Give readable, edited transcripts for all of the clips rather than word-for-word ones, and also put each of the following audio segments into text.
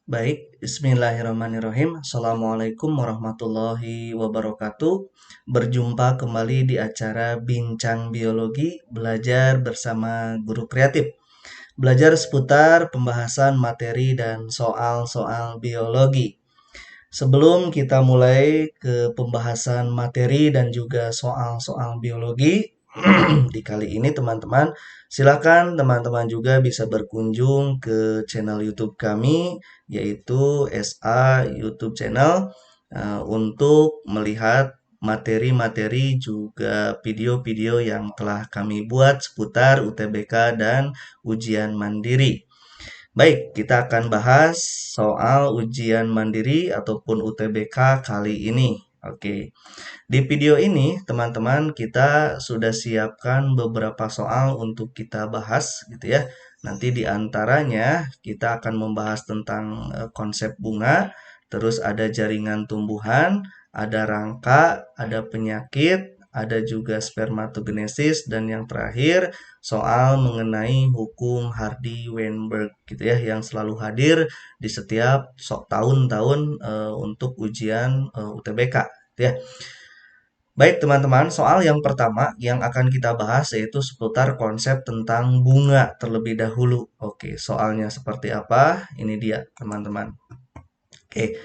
Baik, bismillahirrahmanirrahim. Assalamualaikum warahmatullahi wabarakatuh. Berjumpa kembali di acara Bincang Biologi, belajar bersama guru kreatif. Belajar seputar pembahasan materi dan soal-soal biologi. Sebelum kita mulai ke pembahasan materi dan juga soal-soal biologi, di kali ini teman-teman, silakan teman-teman juga bisa berkunjung ke channel YouTube kami, yaitu SA YouTube Channel, untuk melihat materi-materi juga video-video yang telah kami buat seputar UTBK dan ujian mandiri. Baik, kita akan bahas soal ujian mandiri ataupun UTBK kali ini. Oke. Di video ini, teman-teman, kita sudah siapkan beberapa soal untuk kita bahas gitu ya. Nanti di antaranya kita akan membahas tentang konsep bunga, terus ada jaringan tumbuhan, ada rangka, ada penyakit, ada juga spermatogenesis, dan yang terakhir soal mengenai hukum Hardy-Weinberg gitu ya, yang selalu hadir di setiap tahun-tahun untuk ujian UTBK gitu ya. Baik teman-teman, soal yang pertama yang akan kita bahas yaitu seputar konsep tentang bunga terlebih dahulu. Oke, soalnya seperti apa? Ini dia teman-teman. Oke,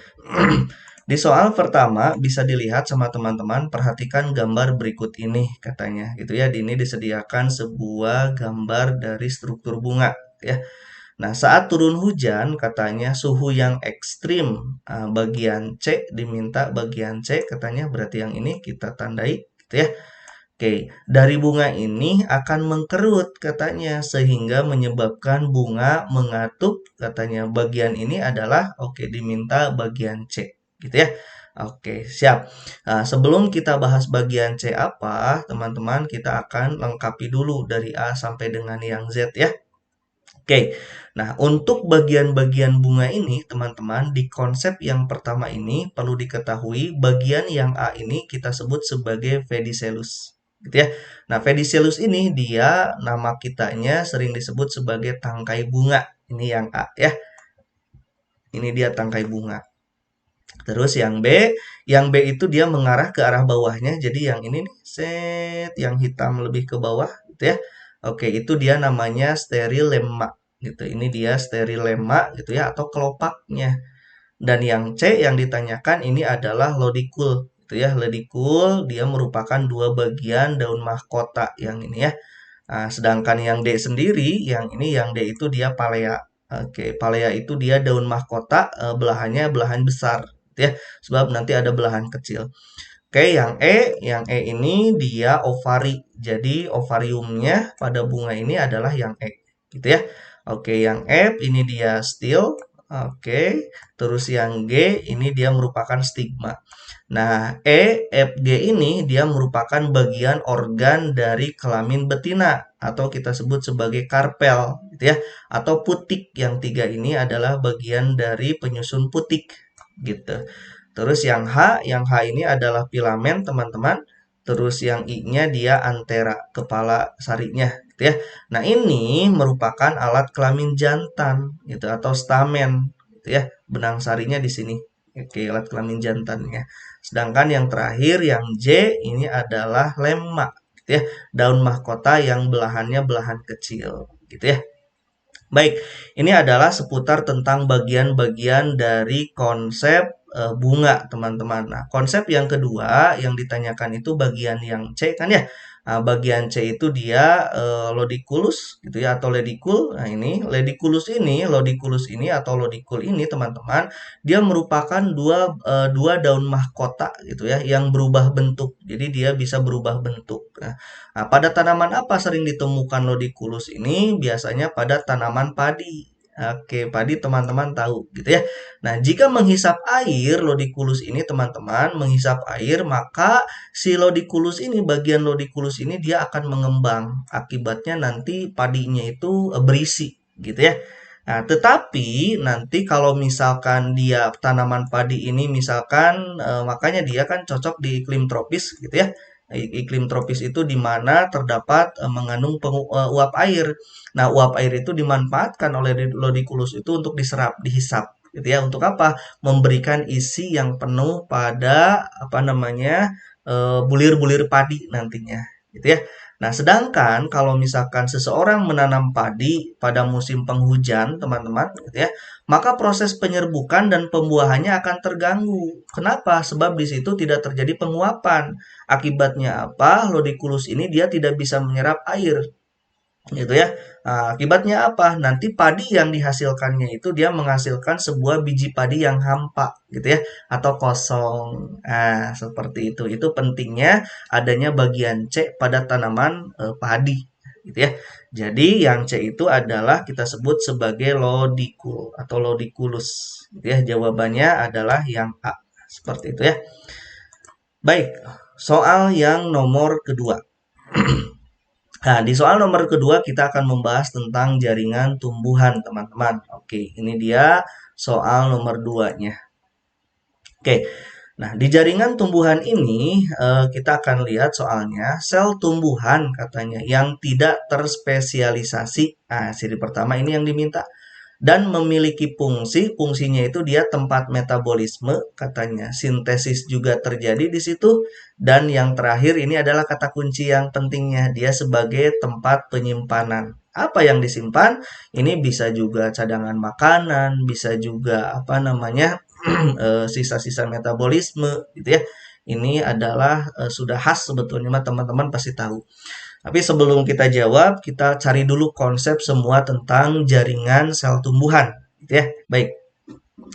di soal pertama bisa dilihat sama teman-teman, perhatikan gambar berikut ini katanya gitu ya. Di ini disediakan sebuah gambar dari struktur bunga ya. Nah, saat turun hujan katanya suhu yang ekstrim, bagian C diminta bagian C katanya, berarti yang ini kita tandai gitu ya. Oke, dari bunga ini akan mengkerut katanya sehingga menyebabkan bunga mengatup katanya. Bagian ini adalah oke diminta bagian C gitu ya. Oke, siap. Nah, sebelum kita bahas bagian C apa, teman-teman, kita akan lengkapi dulu dari A sampai dengan yang Z ya. Oke, nah untuk bagian-bagian bunga ini teman-teman di konsep yang pertama ini perlu diketahui bagian yang A ini kita sebut sebagai pedicellus gitu ya. Nah pedicellus ini dia nama kitanya sering disebut sebagai tangkai bunga. Ini yang A ya. Ini dia tangkai bunga. Terus yang B itu dia mengarah ke arah bawahnya. Jadi yang ini nih, set yang hitam lebih ke bawah gitu ya. Oke, itu dia namanya sterilemma gitu. Ini dia sterilemma gitu ya atau kelopaknya. Dan yang C yang ditanyakan ini adalah lodikul gitu ya. Lodikul dia merupakan dua bagian daun mahkota yang ini ya. Nah, sedangkan yang D sendiri, yang D itu dia palea. Oke, palea itu dia daun mahkota, belahannya belahan besar, gitu ya. Sebab nanti ada belahan kecil. Oke, yang E ini dia ovari. Jadi ovariumnya pada bunga ini adalah yang E, gitu ya. Oke, yang F ini dia stil. Oke, terus yang G ini dia merupakan stigma. Nah, EFG ini dia merupakan bagian organ dari kelamin betina atau kita sebut sebagai karpel, gitu ya. Atau putik yang tiga ini adalah bagian dari penyusun putik, gitu. Terus yang H ini adalah filamen teman-teman. Terus yang I-nya dia antera, kepala sarinya, gitu ya. Nah, ini merupakan alat kelamin jantan, gitu atau stamen, gitu ya. Benang sarinya di sini. Oke, alat kelamin jantannya. Sedangkan yang terakhir yang J ini adalah lemma, gitu ya. Daun mahkota yang belahannya belahan kecil, gitu ya. Baik, ini adalah seputar tentang bagian-bagian dari konsep bunga, teman-teman. Nah, konsep yang kedua yang ditanyakan itu bagian yang C kan ya. Nah, bagian C itu dia lodiculus gitu ya atau ledicule. Nah, ini lodiculus ini atau lodicule ini teman-teman, dia merupakan dua daun mahkota gitu ya yang berubah bentuk. Jadi dia bisa berubah bentuk. Nah, pada tanaman apa sering ditemukan lodiculus ini? Biasanya pada tanaman padi. Oke, padi teman-teman tahu gitu ya. Nah, jika menghisap air, lodiculus ini teman-teman menghisap air, maka si lodiculus ini, bagian lodiculus ini dia akan mengembang. Akibatnya nanti padinya itu berisi gitu ya. Nah, tetapi nanti kalau misalkan dia tanaman padi ini misalkan makanya dia kan cocok di iklim tropis gitu ya. Iklim tropis itu di mana terdapat mengandung uap air. Nah, uap air itu dimanfaatkan oleh lodiculus itu untuk diserap, dihisap gitu ya. Untuk apa? Memberikan isi yang penuh pada bulir-bulir padi nantinya, gitu ya. Nah, sedangkan kalau misalkan seseorang menanam padi pada musim penghujan, teman-teman, gitu ya, maka proses penyerbukan dan pembuahannya akan terganggu. Kenapa? Sebab di situ tidak terjadi penguapan. Akibatnya apa? Lodikulus ini dia tidak bisa menyerap air, gitu ya. Nah, akibatnya apa? Nanti padi yang dihasilkannya itu dia menghasilkan sebuah biji padi yang hampa, gitu ya, atau kosong. Nah, seperti itu. Itu pentingnya adanya bagian C pada tanaman padi, gitu ya. Jadi yang C itu adalah kita sebut sebagai lodikul atau lodikulus, gitu ya. Jawabannya adalah yang A. Seperti itu ya. Baik, soal yang nomor kedua. Nah, di soal nomor kedua kita akan membahas tentang jaringan tumbuhan, teman-teman. Oke, ini dia soal nomor 2-nya. Oke, nah di jaringan tumbuhan ini kita akan lihat soalnya sel tumbuhan katanya yang tidak terspesialisasi. Nah, siri pertama ini yang diminta dan memiliki fungsinya itu dia tempat metabolisme katanya, sintesis juga terjadi di situ, dan yang terakhir ini adalah kata kunci yang pentingnya, dia sebagai tempat penyimpanan. Apa yang disimpan ini bisa juga cadangan makanan, bisa juga sisa-sisa metabolisme, gitu ya. Ini adalah sudah khas sebetulnya, teman-teman pasti tahu. Tapi sebelum kita jawab, kita cari dulu konsep semua tentang jaringan sel tumbuhan, gitu ya. Baik.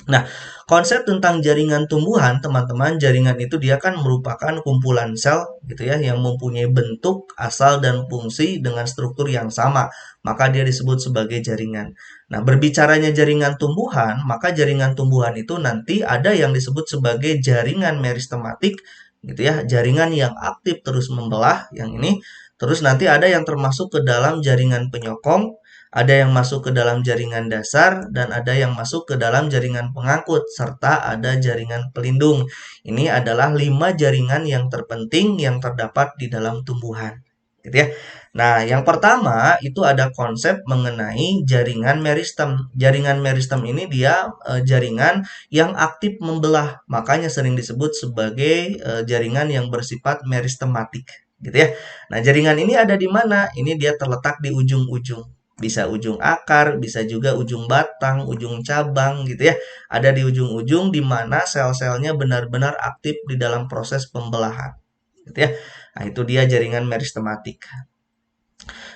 Nah, konsep tentang jaringan tumbuhan, teman-teman, jaringan itu dia kan merupakan kumpulan sel, gitu ya, yang mempunyai bentuk, asal, dan fungsi dengan struktur yang sama. Maka dia disebut sebagai jaringan. Nah, berbicaranya jaringan tumbuhan, maka jaringan tumbuhan itu nanti ada yang disebut sebagai jaringan meristematik, gitu ya, jaringan yang aktif terus membelah, yang ini. Terus nanti ada yang termasuk ke dalam jaringan penyokong, ada yang masuk ke dalam jaringan dasar, dan ada yang masuk ke dalam jaringan pengangkut, serta ada jaringan pelindung. Ini adalah 5 jaringan yang terpenting yang terdapat di dalam tumbuhan, gitu ya. Nah, yang pertama itu ada konsep mengenai jaringan meristem. Jaringan meristem ini dia jaringan yang aktif membelah, makanya sering disebut sebagai jaringan yang bersifat meristematik, gitu ya. Nah, jaringan ini ada di mana? Ini dia terletak di ujung-ujung. Bisa ujung akar, bisa juga ujung batang, ujung cabang, gitu ya. Ada di ujung-ujung di mana sel-selnya benar-benar aktif di dalam proses pembelahan, gitu ya. Nah, itu dia jaringan meristematik.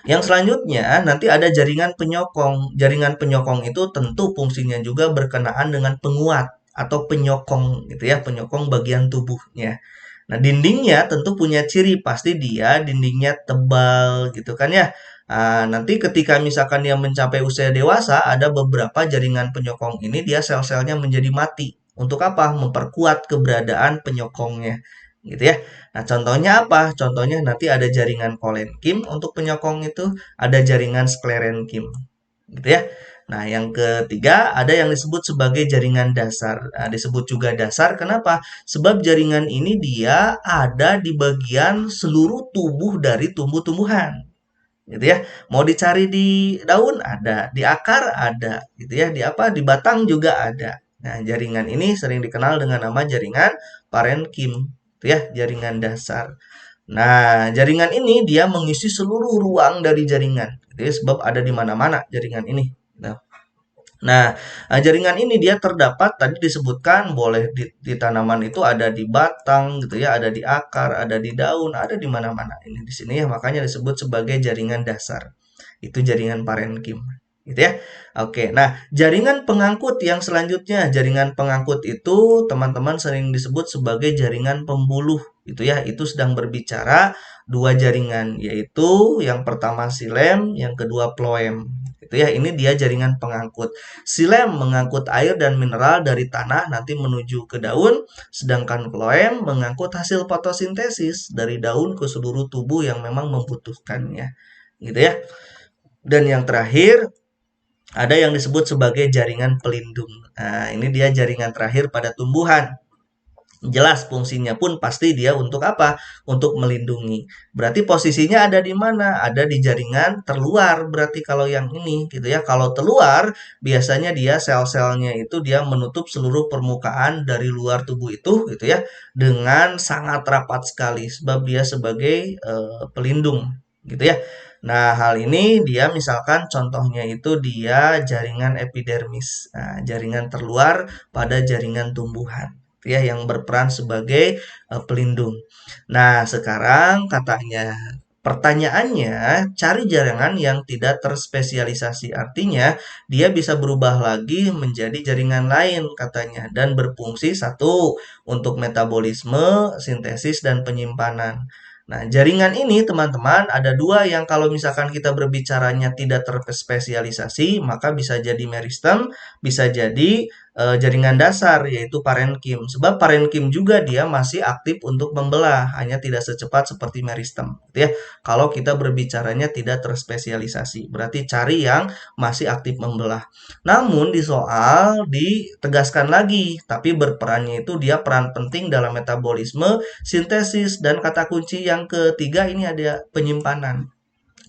Yang selanjutnya nanti ada jaringan penyokong. Jaringan penyokong itu tentu fungsinya juga berkenaan dengan penguat atau penyokong, gitu ya, penyokong bagian tubuhnya. Nah, dindingnya tentu punya ciri, pasti dia dindingnya tebal, gitu kan ya. Nah, nanti ketika misalkan dia mencapai usia dewasa, ada beberapa jaringan penyokong ini dia sel-selnya menjadi mati. Untuk apa? Memperkuat keberadaan penyokongnya, gitu ya. Nah, contohnya apa? Contohnya nanti ada jaringan kolenkim untuk penyokong itu, ada jaringan sklerenkim, gitu ya. Nah, yang ketiga ada yang disebut sebagai jaringan dasar. Nah, disebut juga dasar kenapa? Sebab jaringan ini dia ada di bagian seluruh tubuh dari tumbuh-tumbuhan, gitu ya. Mau dicari di daun ada, di akar ada, gitu ya. Di apa? Di batang juga ada. Nah, jaringan ini sering dikenal dengan nama jaringan parenkim, gitu ya, jaringan dasar. Nah, jaringan ini dia mengisi seluruh ruang dari jaringan, gitu ya, sebab ada di mana-mana jaringan ini. Nah, jaringan ini dia terdapat tadi disebutkan boleh di tanaman itu ada di batang gitu ya, ada di akar, ada di daun, ada di mana-mana. Ini di sini ya makanya disebut sebagai jaringan dasar. Itu jaringan parenkim, gitu ya. Oke. Nah, jaringan pengangkut yang selanjutnya, jaringan pengangkut itu teman-teman sering disebut sebagai jaringan pembuluh, gitu ya. Itu sedang berbicara dua jaringan, yaitu yang pertama silem, yang kedua phloem. Itu ya, ini dia jaringan pengangkut. Silem mengangkut air dan mineral dari tanah nanti menuju ke daun, sedangkan phloem mengangkut hasil fotosintesis dari daun ke seluruh tubuh yang memang membutuhkannya, gitu ya. Dan yang terakhir ada yang disebut sebagai jaringan pelindung. Nah, ini dia jaringan terakhir pada tumbuhan. Jelas fungsinya pun pasti dia untuk apa? Untuk melindungi. Berarti posisinya ada di mana? Ada di jaringan terluar. Berarti kalau yang ini gitu ya. Kalau terluar biasanya dia sel-selnya itu dia menutup seluruh permukaan dari luar tubuh itu gitu ya dengan sangat rapat sekali sebab dia sebagai pelindung gitu ya. Nah, hal ini dia misalkan contohnya itu dia jaringan epidermis. Nah, jaringan terluar pada jaringan tumbuhan ya yang berperan sebagai pelindung. Nah, sekarang katanya pertanyaannya cari jaringan yang tidak terspesialisasi. Artinya dia bisa berubah lagi menjadi jaringan lain katanya dan berfungsi satu untuk metabolisme, sintesis dan penyimpanan. Nah, jaringan ini teman-teman ada dua yang kalau misalkan kita berbicaranya tidak terspesialisasi, maka bisa jadi meristem, bisa jadi jaringan dasar yaitu parenkim. Sebab parenkim juga dia masih aktif untuk membelah, hanya tidak secepat seperti meristem, gitu ya. Kalau kita berbicaranya tidak terspesialisasi, berarti cari yang masih aktif membelah. Namun di soal ditegaskan lagi, tapi berperannya itu dia peran penting dalam metabolisme, sintesis dan kata kunci yang ketiga ini ada penyimpanan.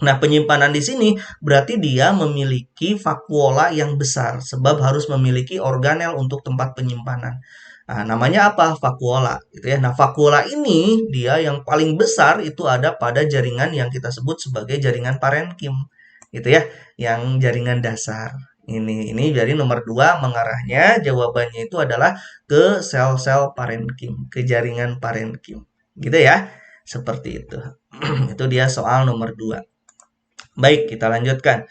Nah, penyimpanan di sini berarti dia memiliki vakuola yang besar, sebab harus memiliki organel untuk tempat penyimpanan. Nah, namanya apa? Vakuola, gitu ya. Nah, vakuola ini dia yang paling besar itu ada pada jaringan yang kita sebut sebagai jaringan parenkim, gitu ya, yang jaringan dasar. Ini jadi nomor 2 mengarahnya jawabannya itu adalah ke sel-sel parenkim, ke jaringan parenkim. Gitu ya. Seperti itu. Itu dia soal nomor 2. Baik, kita lanjutkan.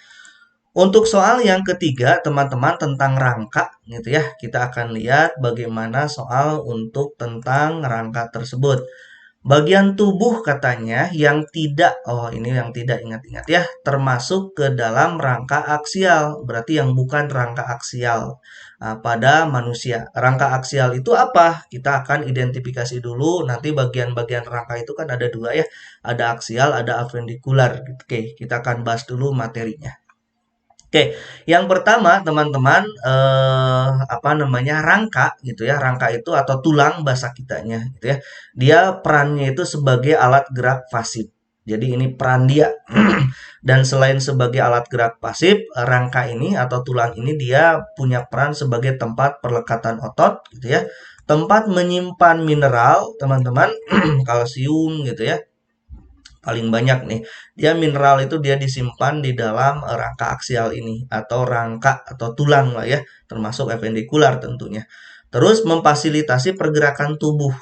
Untuk soal yang ketiga, teman-teman tentang rangka gitu ya. Kita akan lihat bagaimana soal untuk tentang rangka tersebut. Bagian tubuh katanya yang tidak, oh ini yang tidak ingat-ingat ya, termasuk ke dalam rangka aksial. Berarti yang bukan rangka aksial pada manusia. Rangka aksial itu apa? Kita akan identifikasi dulu. Nanti bagian-bagian rangka itu kan ada dua ya. Ada aksial, ada apendikular. Oke, kita akan bahas dulu materinya. Oke, yang pertama teman-teman apa namanya rangka gitu ya. Rangka itu atau tulang bahasa kitanya gitu ya. Dia perannya itu sebagai alat gerak pasif. Jadi ini peran dia. Dan selain sebagai alat gerak pasif, rangka ini atau tulang ini dia punya peran sebagai tempat perlekatan otot gitu ya. Tempat menyimpan mineral, teman-teman, kalsium gitu ya paling banyak nih. Dia mineral itu dia disimpan di dalam rangka aksial ini atau rangka atau tulang lah ya, termasuk apendikular tentunya. Terus memfasilitasi pergerakan tubuh.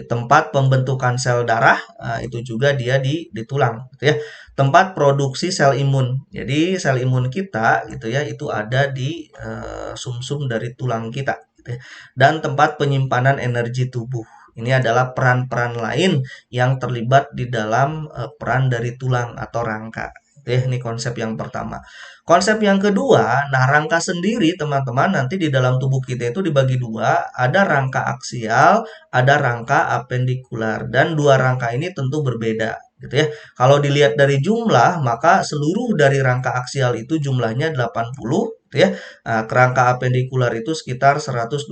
Tempat pembentukan sel darah itu juga dia di tulang gitu ya. Tempat produksi sel imun. Jadi sel imun kita gitu ya itu ada di sumsum dari tulang kita gitu ya. Dan tempat penyimpanan energi tubuh. Ini adalah peran-peran lain yang terlibat di dalam peran dari tulang atau rangka. Ini konsep yang pertama. Konsep yang kedua, nah rangka sendiri teman-teman nanti di dalam tubuh kita itu dibagi dua. Ada rangka aksial, ada rangka apendikular. Dan dua rangka ini tentu berbeda. Gitu ya. Kalau dilihat dari jumlah, maka seluruh dari rangka aksial itu jumlahnya 80. Gitu ya. Nah, rangka apendikular itu sekitar 126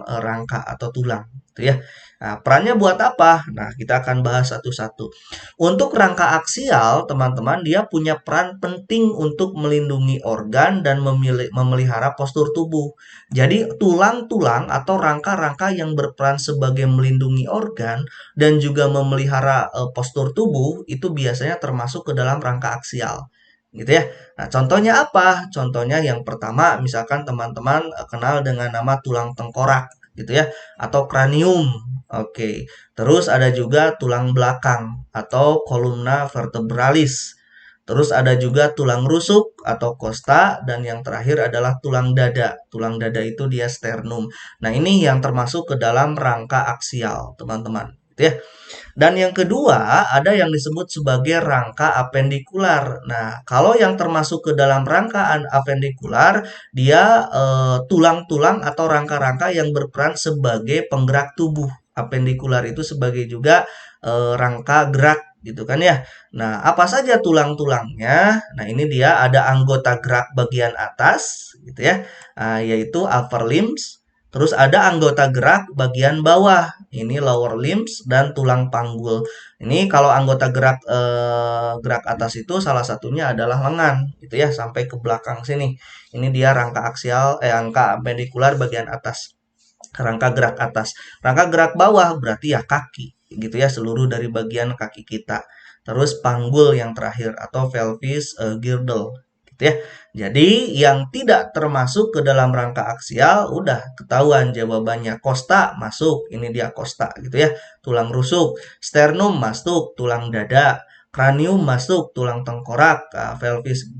rangka atau tulang. Gitu ya. Nah, perannya buat apa? Nah, kita akan bahas satu-satu. Untuk rangka aksial, teman-teman, dia punya peran penting untuk melindungi organ dan memelihara postur tubuh. Jadi, tulang-tulang atau rangka-rangka yang berperan sebagai melindungi organ dan juga memelihara postur tubuh itu biasanya termasuk ke dalam rangka aksial. Gitu ya. Nah, contohnya apa? Contohnya yang pertama, misalkan teman-teman kenal dengan nama tulang tengkorak gitu ya atau kranium. Oke. Terus ada juga tulang belakang atau kolumna vertebralis. Terus ada juga tulang rusuk atau kosta dan yang terakhir adalah tulang dada. Tulang dada itu dia sternum. Nah, ini yang termasuk ke dalam rangka aksial, teman-teman. Gitu ya. Dan yang kedua, ada yang disebut sebagai rangka apendikular. Nah, kalau yang termasuk ke dalam rangka apendikular, dia tulang-tulang atau rangka-rangka yang berperan sebagai penggerak tubuh. Apendikular itu sebagai juga rangka gerak gitu kan ya. Nah, apa saja tulang-tulangnya? Nah, ini dia ada anggota gerak bagian atas gitu ya, yaitu upper limbs. Terus ada anggota gerak bagian bawah. Ini lower limbs dan tulang panggul. Ini kalau anggota gerak atas itu salah satunya adalah lengan gitu ya sampai ke belakang sini. Ini dia rangka aksial rangka pendikular bagian atas. Rangka gerak atas. Rangka gerak bawah berarti ya kaki gitu ya seluruh dari bagian kaki kita. Terus panggul yang terakhir atau pelvis girdle gitu ya. Jadi yang tidak termasuk ke dalam rangka aksial udah ketahuan jawabannya. Kosta masuk, ini dia kosta gitu ya. Tulang rusuk, sternum masuk, tulang dada, kranium masuk, tulang tengkorak, pelvis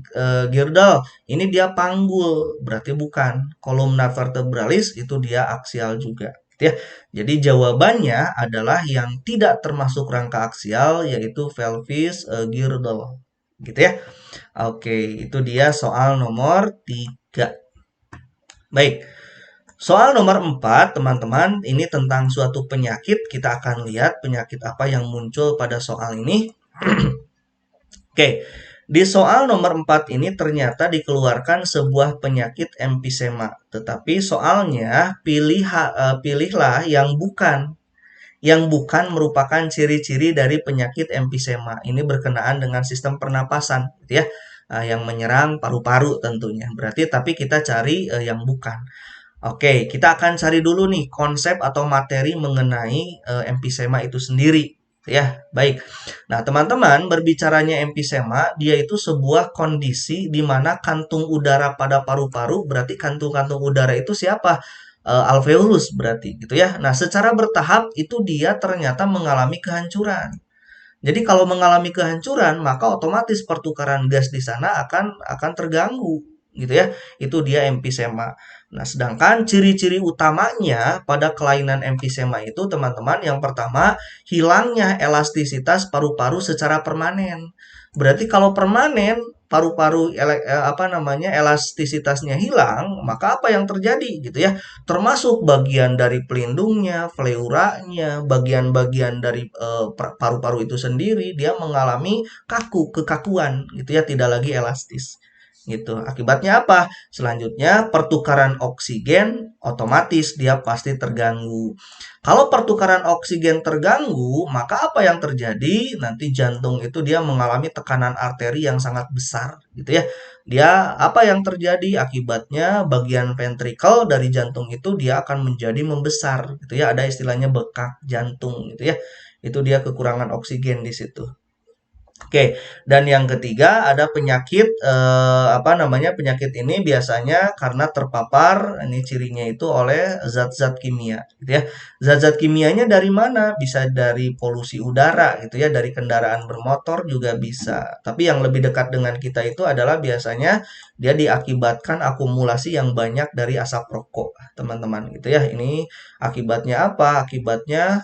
girdle, ini dia panggul, berarti bukan. Kolumna vertebralis itu dia aksial juga. Gitu ya. Jadi jawabannya adalah yang tidak termasuk rangka aksial yaitu pelvis girdle. Gitu ya. Oke, itu dia soal nomor 3. Baik. Soal nomor 4, teman-teman, ini tentang suatu penyakit. Kita akan lihat penyakit apa yang muncul pada soal ini. Oke, di soal nomor 4 ini ternyata dikeluarkan sebuah penyakit emfisema. Tetapi soalnya pilihlah yang bukan merupakan ciri-ciri dari penyakit emfisema. Ini berkenaan dengan sistem pernapasan, gitu ya, yang menyerang paru-paru tentunya. Berarti tapi kita cari yang bukan. Oke, kita akan cari dulu nih konsep atau materi mengenai emfisema itu sendiri. Ya, baik. Nah, teman-teman, berbicaranya emfisema, dia itu sebuah kondisi di mana kantung udara pada paru-paru, berarti kantung-kantung udara itu siapa? Alveolus berarti, gitu ya. Nah, secara bertahap itu dia ternyata mengalami kehancuran. Jadi kalau mengalami kehancuran, maka otomatis pertukaran gas di sana akan terganggu, gitu ya. Itu dia emfisema. Nah, sedangkan ciri-ciri utamanya pada kelainan emfisema itu, teman-teman, yang pertama, hilangnya elastisitas paru-paru secara permanen. Berarti kalau permanen, elastisitasnya hilang, maka apa yang terjadi gitu ya? Termasuk bagian dari pelindungnya, pleuranya, bagian-bagian dari paru-paru itu sendiri dia mengalami kekakuan gitu ya, tidak lagi elastis gitu. Akibatnya apa? Selanjutnya pertukaran oksigen otomatis dia pasti terganggu. Kalau pertukaran oksigen terganggu, maka apa yang terjadi? Nanti jantung itu dia mengalami tekanan arteri yang sangat besar gitu ya. Dia apa yang terjadi? Akibatnya bagian ventricle dari jantung itu dia akan menjadi membesar gitu ya. Ada istilahnya bekak jantung gitu ya. Itu dia kekurangan oksigen di situ. Oke, dan yang ketiga ada penyakit penyakit ini biasanya karena terpapar ini cirinya itu oleh zat-zat kimia gitu ya. Zat-zat kimianya dari mana? Bisa dari polusi udara gitu ya, dari kendaraan bermotor juga bisa. Tapi yang lebih dekat dengan kita itu adalah biasanya dia diakibatkan akumulasi yang banyak dari asap rokok, teman-teman gitu ya. Ini akibatnya apa? Akibatnya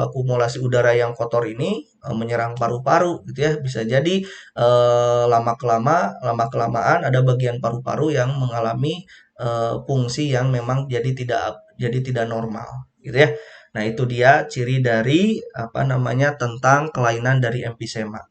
akumulasi udara yang kotor ini menyerang paru-paru gitu ya. Bisa jadi lama kelamaan ada bagian paru-paru yang mengalami fungsi yang memang jadi tidak normal gitu ya. Nah, itu dia ciri dari tentang kelainan dari emfisema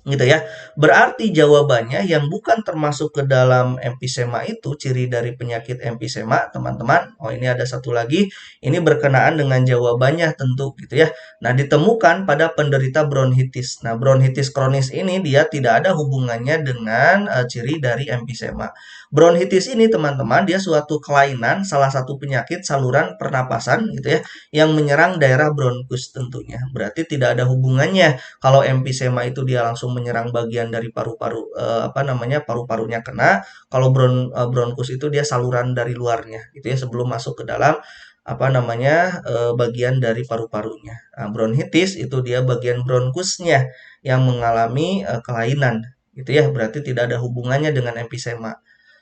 gitu ya. Berarti jawabannya yang bukan termasuk ke dalam emfisema itu ciri dari penyakit emfisema, teman-teman. Oh, ini ada satu lagi. Ini berkenaan dengan jawabannya tentu gitu ya. Nah, ditemukan pada penderita bronkitis. Nah, bronkitis kronis ini dia tidak ada hubungannya dengan ciri dari emfisema. Bronkitis ini, teman-teman, dia suatu kelainan salah satu penyakit saluran pernapasan gitu ya yang menyerang daerah bronkus tentunya. Berarti tidak ada hubungannya kalau emfisema itu dia langsung menyerang bagian dari paru-paru paru-parunya kena. Kalau bronkus itu dia saluran dari luarnya gitu ya sebelum masuk ke dalam bagian dari paru-parunya. Nah, bronkitis itu dia bagian bronkusnya yang mengalami kelainan gitu ya. Berarti tidak ada hubungannya dengan emfisema.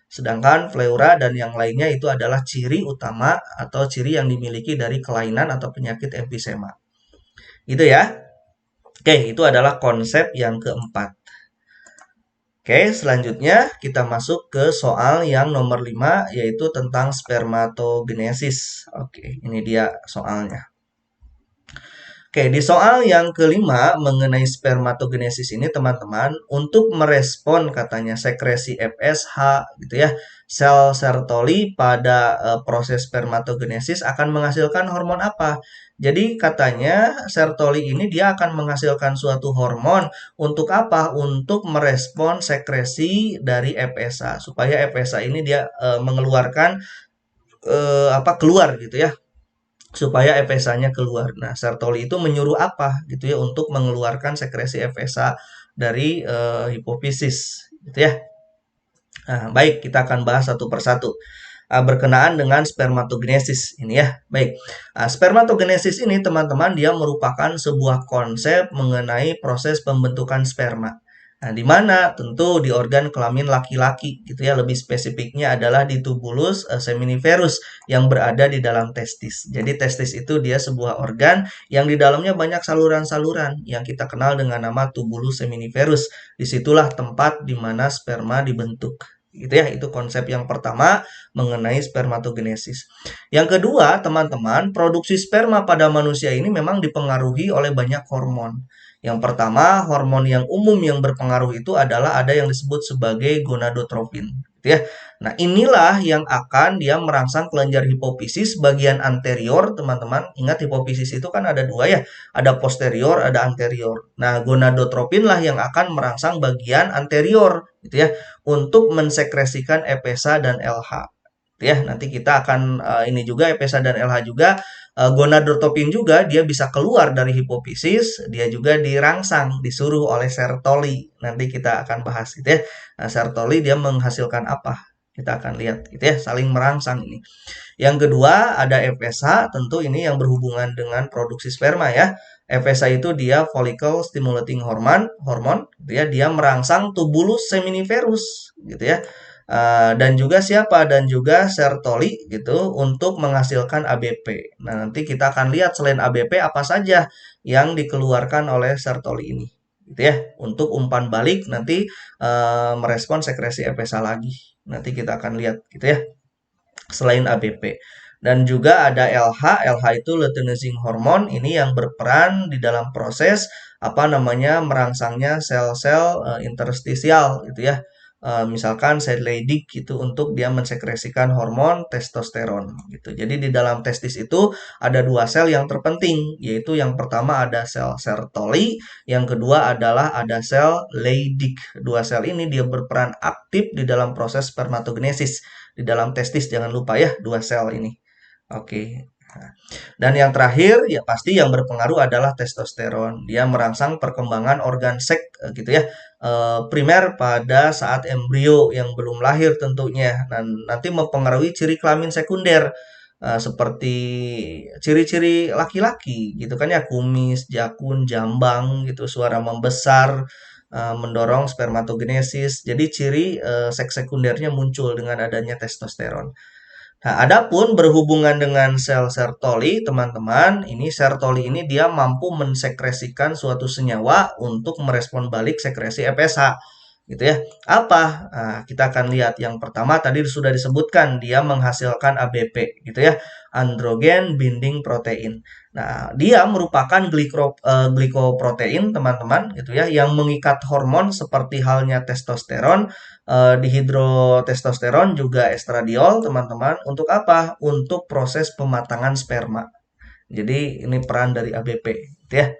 Sedangkan pleura dan yang lainnya itu adalah ciri utama atau ciri yang dimiliki dari kelainan atau penyakit emfisema. Gitu ya. Oke, itu adalah konsep yang keempat. Oke, selanjutnya kita masuk ke soal yang nomor 5, yaitu tentang spermatogenesis. Oke, ini dia soalnya. Oke, di soal yang kelima mengenai spermatogenesis ini teman-teman, untuk merespon katanya sekresi FSH gitu ya, sel Sertoli pada proses spermatogenesis akan menghasilkan hormon apa? Jadi katanya Sertoli ini dia akan menghasilkan suatu hormon untuk apa? Untuk merespon sekresi dari FSH supaya FSH ini dia mengeluarkan keluar gitu ya, supaya FSH-nya keluar. Nah, Sertoli itu menyuruh apa gitu ya untuk mengeluarkan sekresi FSH dari hipofisis gitu ya. Nah, baik, kita akan bahas satu persatu berkenaan dengan spermatogenesis ini ya. Baik, spermatogenesis ini teman-teman dia merupakan sebuah konsep mengenai proses pembentukan sperma. Nah, di mana tentu di organ kelamin laki-laki gitu ya, lebih spesifiknya adalah di tubulus seminiferus yang berada di dalam testis. Jadi testis itu dia sebuah organ yang di dalamnya banyak saluran-saluran yang kita kenal dengan nama tubulus seminiferus. Disitulah tempat di mana sperma dibentuk gitu ya. Itu konsep yang pertama mengenai spermatogenesis. Yang kedua, teman-teman, produksi sperma pada manusia ini memang dipengaruhi oleh banyak hormon. Yang pertama, hormon yang umum yang berpengaruh itu adalah ada yang disebut sebagai gonadotropin, gitu ya. Nah, inilah yang akan dia merangsang kelenjar hipofisis bagian anterior, teman-teman. Ingat hipofisis itu kan ada dua ya, ada posterior, ada anterior. Nah, gonadotropin lah yang akan merangsang bagian anterior, gitu ya, untuk mensekresikan FSH dan LH. Ya, nanti kita akan ini juga FSH dan LH juga gonadotropin juga dia bisa keluar dari hipofisis, dia juga dirangsang, disuruh oleh Sertoli. Nanti kita akan bahas gitu ya. Nah, Sertoli dia menghasilkan apa? Kita akan lihat gitu ya, saling merangsang ini. Yang kedua ada FSH, tentu ini yang berhubungan dengan produksi sperma ya. FSH itu dia follicle stimulating hormon gitu ya, dia merangsang tubulus seminiferus gitu ya. Dan juga siapa? Dan juga Sertoli gitu untuk menghasilkan ABP. Nah, nanti kita akan lihat selain ABP apa saja yang dikeluarkan oleh Sertoli ini. Gitu ya. Untuk umpan balik nanti merespon sekresi FSH lagi. Nanti kita akan lihat gitu ya. Selain ABP. Dan juga ada LH. LH itu luteinizing hormone. Ini yang berperan di dalam proses merangsangnya sel-sel interstisial gitu ya. Misalkan sel Leydig gitu untuk dia mensekresikan hormon testosteron gitu. Jadi di dalam testis itu ada dua sel yang terpenting, yaitu yang pertama ada sel Sertoli, yang kedua adalah ada sel Leydig. Dua sel ini dia berperan aktif di dalam proses spermatogenesis di dalam testis, jangan lupa ya dua sel ini. Oke. Dan yang terakhir ya pasti yang berpengaruh adalah testosteron. Dia merangsang perkembangan organ seks gitu ya. Primer pada saat embrio yang belum lahir tentunya. Dan nanti mempengaruhi ciri kelamin sekunder. Seperti ciri-ciri laki-laki gitu kan ya, kumis, jakun, jambang gitu, suara membesar, mendorong spermatogenesis. Jadi ciri seks sekundernya muncul dengan adanya testosteron. Nah, adapun berhubungan dengan sel Sertoli, teman-teman, ini Sertoli ini dia mampu mensekresikan suatu senyawa untuk merespon balik sekresi FSH, gitu ya. Apa? Nah, kita akan lihat yang pertama tadi sudah disebutkan, dia menghasilkan ABP, gitu ya, androgen binding protein. Nah, dia merupakan glikoprotein, teman-teman, gitu ya, yang mengikat hormon seperti halnya testosteron, dihidrotestosteron juga estradiol teman-teman. Untuk apa? Untuk proses pematangan sperma. Jadi ini peran dari ABP gitu ya.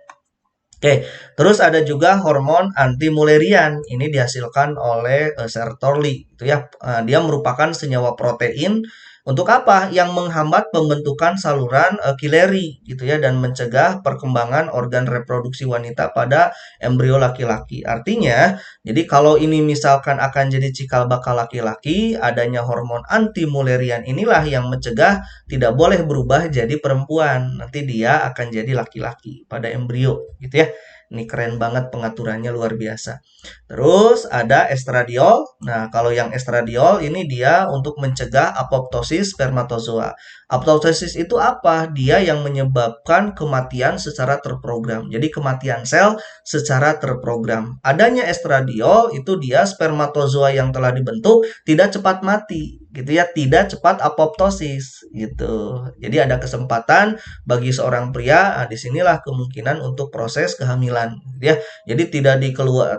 Oke, terus ada juga hormon anti-Mullerian. Ini dihasilkan oleh Sertoli itu ya. Dia merupakan senyawa protein untuk apa? Yang menghambat pembentukan saluran kileri gitu ya dan mencegah perkembangan organ reproduksi wanita pada embrio laki-laki. Artinya, jadi kalau ini misalkan akan jadi cikal bakal laki-laki, adanya hormon anti-Mullerian inilah yang mencegah tidak boleh berubah jadi perempuan. Nanti dia akan jadi laki-laki pada embrio gitu ya. Ini keren banget pengaturannya, luar biasa. Terus ada estradiol. Nah, kalau yang estradiol ini dia untuk mencegah apoptosis spermatozoa. Apoptosis itu apa? Dia yang menyebabkan kematian secara terprogram. Jadi kematian sel secara terprogram. Adanya estradiol itu dia spermatozoa yang telah dibentuk tidak cepat mati gitu ya, tidak cepat apoptosis gitu. Jadi ada kesempatan bagi seorang pria, disinilah kemungkinan untuk proses kehamilan, gitu ya. Jadi tidak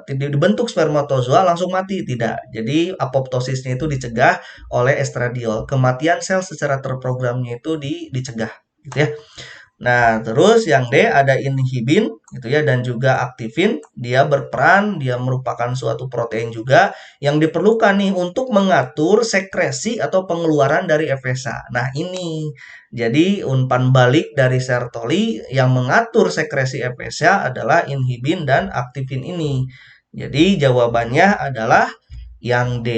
dibentuk spermatozoa langsung mati, tidak. Jadi apoptosisnya itu dicegah oleh estradiol. Kematian sel secara terprogramnya itu dicegah, gitu ya. Nah, terus yang D ada inhibin gitu ya dan juga aktifin. Dia berperan, dia merupakan suatu protein juga yang diperlukan nih untuk mengatur sekresi atau pengeluaran dari FSH. Nah, ini jadi umpan balik dari sertoli yang mengatur sekresi FSH adalah inhibin dan aktifin ini. Jadi jawabannya adalah yang D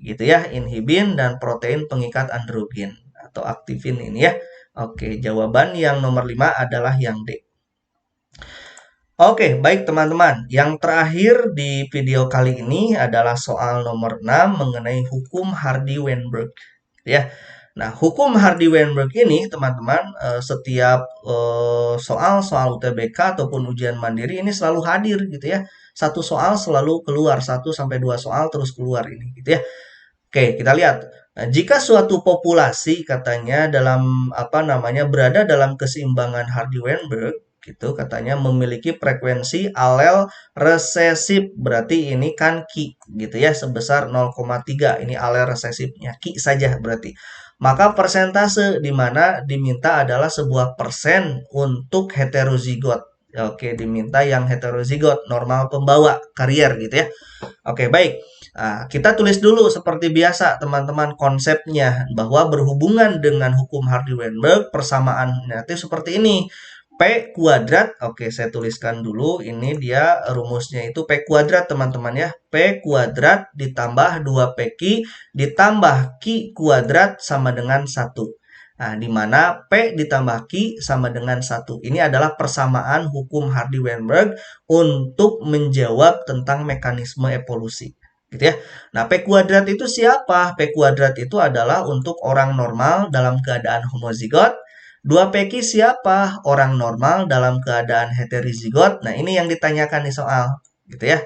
gitu ya, inhibin dan protein pengikat androgen atau aktifin ini ya. Oke, jawaban yang nomor 5 adalah yang D. Oke, baik teman-teman. Yang terakhir di video kali ini adalah soal nomor 6 mengenai hukum Hardy-Weinberg. Ya. Nah, hukum Hardy-Weinberg ini teman-teman setiap soal-soal UTBK ataupun ujian mandiri ini selalu hadir gitu ya. Satu soal selalu keluar, 1 sampai 2 soal terus keluar ini gitu ya. Oke, kita lihat. Nah, jika suatu populasi katanya berada dalam keseimbangan Hardy-Weinberg gitu katanya memiliki frekuensi alel resesif, berarti ini kan Ki gitu ya sebesar 0,3, ini alel resesifnya Ki saja berarti. Maka persentase di mana diminta adalah sebuah persen untuk heterozigot. Oke, diminta yang heterozigot, normal pembawa, karier gitu ya. Oke, baik. Nah, kita tulis dulu seperti biasa teman-teman konsepnya bahwa berhubungan dengan hukum Hardy-Weinberg persamaan nanti seperti ini. P kuadrat, oke saya tuliskan dulu, ini dia rumusnya itu P kuadrat teman-teman ya. P kuadrat ditambah 2PQ ditambah Q kuadrat sama dengan 1. Nah, di mana P ditambah Q sama dengan 1. Ini adalah persamaan hukum Hardy-Weinberg untuk menjawab tentang mekanisme evolusi. Gitu ya. Nah, P kuadrat itu siapa? P kuadrat itu adalah untuk orang normal dalam keadaan homozigot. 2PQ siapa? Orang normal dalam keadaan heterozigot. Nah, ini yang ditanyakan di soal, gitu ya.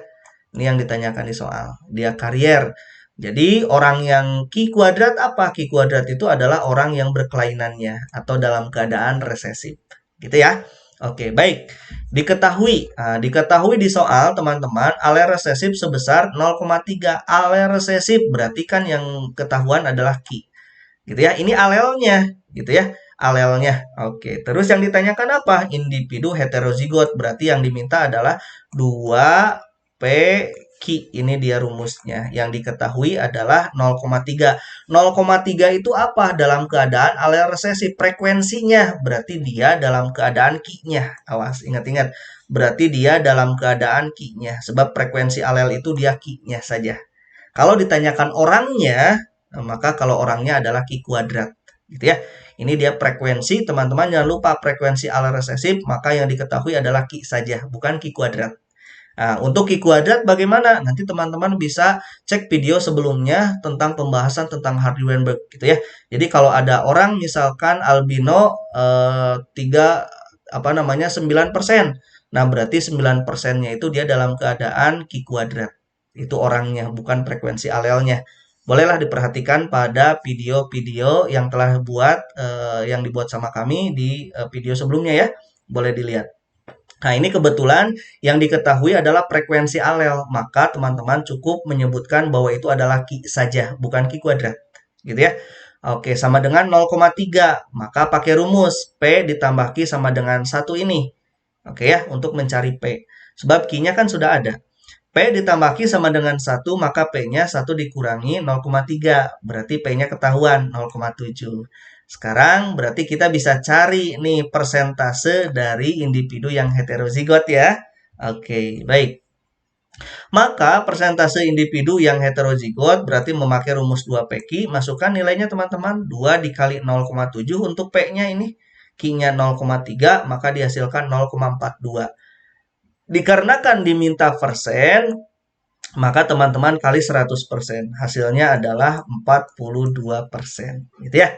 Ini yang ditanyakan di soal. Dia karier. Jadi, orang yang Q kuadrat apa? Q kuadrat itu adalah orang yang berkelainannya atau dalam keadaan resesif. Gitu ya. Oke, baik. Diketahui di soal teman-teman, alel resesif sebesar 0,3. Alel resesif berarti kan yang ketahuan adalah Q. Gitu ya. Ini alelnya, gitu ya. Alelnya. Oke, terus yang ditanyakan apa? Individu heterozigot. Berarti yang diminta adalah 2PQ. Ini dia rumusnya. Yang diketahui adalah 0,3. 0,3 itu apa? Dalam keadaan alel resesif. Frekuensinya. Berarti dia dalam keadaan Q-nya. Awas, ingat-ingat. Berarti dia dalam keadaan Q-nya. Sebab frekuensi alel itu dia Q-nya saja. Kalau ditanyakan orangnya, maka kalau orangnya adalah Q kuadrat. Gitu ya. Ini dia frekuensi, teman-teman jangan lupa frekuensi alel resesif, maka yang diketahui adalah Q saja, bukan Q kuadrat. Nah, untuk Q kuadrat bagaimana? Nanti teman-teman bisa cek video sebelumnya tentang pembahasan tentang Hardy-Weinberg gitu ya. Jadi kalau ada orang misalkan albino 9%. Nah, berarti 9%-nya itu dia dalam keadaan Q kuadrat. Itu orangnya, bukan frekuensi alelnya. Bolehlah diperhatikan pada video-video yang yang dibuat sama kami di video sebelumnya ya. Boleh dilihat. Nah, ini kebetulan yang diketahui adalah frekuensi alel. Maka teman-teman cukup menyebutkan bahwa itu adalah Q saja, bukan Q kuadrat. Gitu ya. Oke, sama dengan 0,3. Maka pakai rumus P ditambah Q sama dengan 1 ini. Oke ya, untuk mencari P. Sebab Q-nya kan sudah ada. P ditambah Q sama dengan 1, maka P-nya 1 dikurangi 0,3. Berarti P-nya ketahuan 0,7. Sekarang berarti kita bisa cari nih persentase dari individu yang heterozigot ya. Oke, baik. Maka persentase individu yang heterozigot berarti memakai rumus 2PQ. Masukkan nilainya teman-teman. 2 dikali 0,7 untuk P-nya ini. Q-nya 0,3, maka dihasilkan 0,42. Dikarenakan diminta persen, maka teman-teman kali 100%. Hasilnya adalah 42%. Gitu ya.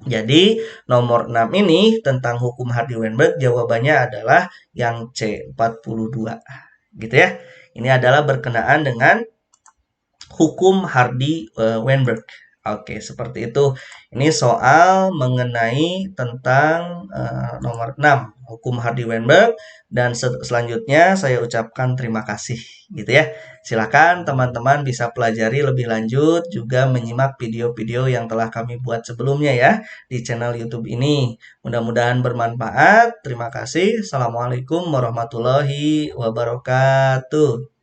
Jadi nomor 6 ini tentang hukum Hardy-Weinberg jawabannya adalah yang C, 42. Gitu ya. Ini adalah berkenaan dengan hukum Hardy-Weinberg. Oke, seperti itu. Ini soal mengenai tentang nomor 6, hukum Hardy-Weinberg, dan selanjutnya saya ucapkan terima kasih gitu ya. Silakan teman-teman bisa pelajari lebih lanjut juga menyimak video-video yang telah kami buat sebelumnya ya di channel YouTube ini. Mudah-mudahan bermanfaat. Terima kasih. Assalamualaikum warahmatullahi wabarakatuh.